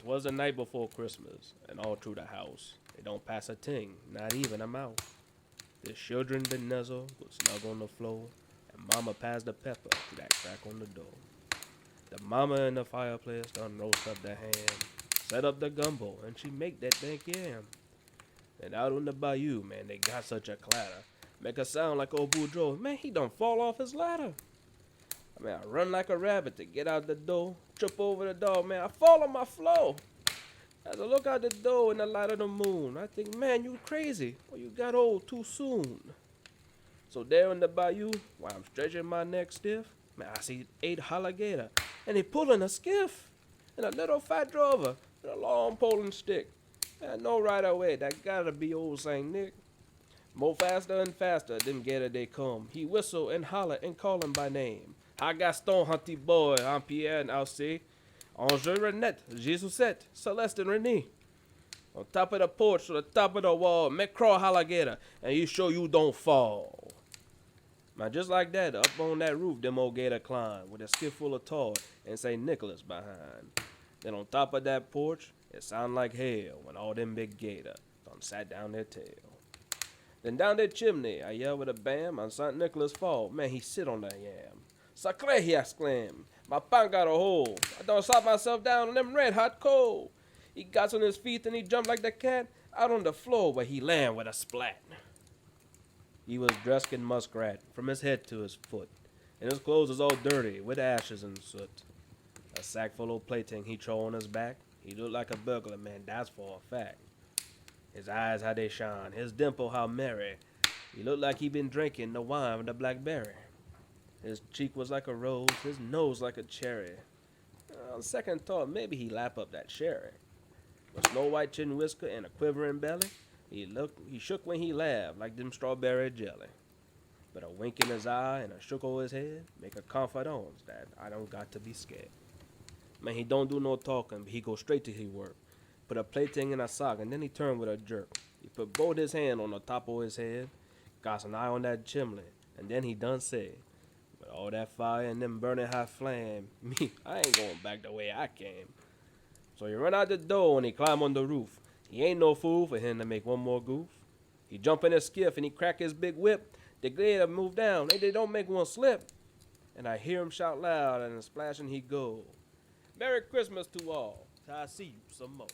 'Twas the night before Christmas, and all through the house they don't pass a ting, not even a mouse. The children been nuzzled, was snug on the floor, and Mama passed the pepper to that crack on the door. The mama in the fireplace done roast up the ham, set up the gumbo, and she make that dank yam. And out on the bayou, man, they got such a clatter, make a sound like old Boudreaux. Man, he done fall off his ladder. I mean, I run like a rabbit to get out the door, trip over the dog, man, I fall on my floor. As I look out the door in the light of the moon, I think, man, you crazy, or you got old too soon. So there in the bayou, while I'm stretching my neck stiff, man, I see 8 alligator, and he pulling a skiff, and a little fat drover with a long pole stick. Man, I know right away that gotta be old Saint Nick. More faster and faster, them gator they come. He whistle and holler and call him by name. Hi Gaston, Hunty Boy, I'm Pierre and Alcé. Angel Renette, Jesusette, Celeste and Renee. On top of the porch, to the top of the wall, make crawl alligator, and you sure you don't fall. Man, just like that, up on that roof, them old gator climb with a skiff full of toy and St. Nicholas behind. Then on top of that porch, it sound like hell when all them big gator done sat down their tail. Then down that chimney, I yell with a bam on St. Nicholas fall. Man, he sit on that yam. Sacre, he exclaimed. My pan got a hole. I done sat myself down on them red hot coal. He got on his feet and he jumped like the cat out on the floor where he land with a splat. He was dressed in muskrat from his head to his foot, and his clothes was all dirty with ashes and soot. A sack full of plaything he throw on his back. He looked like a burglar, man, that's for a fact. His eyes how they shine, his dimple how merry. He looked like he been drinking the wine with the blackberry. His cheek was like a rose, his nose like a cherry. On second thought, maybe he lap up that sherry. With snow white chin whisker and a quivering belly, he shook when he laughed like them strawberry jelly. But a wink in his eye and a shook over his head make a confidence that I don't got to be scared. Man, he don't do no talking, but he go straight to his work. Put a plaything in a sock and then he turned with a jerk. He put both his hands on the top of his head, got an eye on that chimney, and then he done said, with all that fire and them burning hot flame, me, I ain't going back the way I came. So he run out the door and he climb on the roof. He ain't no fool for him to make one more goof. He jump in his skiff and he crack his big whip. The gator move down and they don't make one slip. And I hear him shout loud and splashing he go. Merry Christmas to all. Till I see you some more.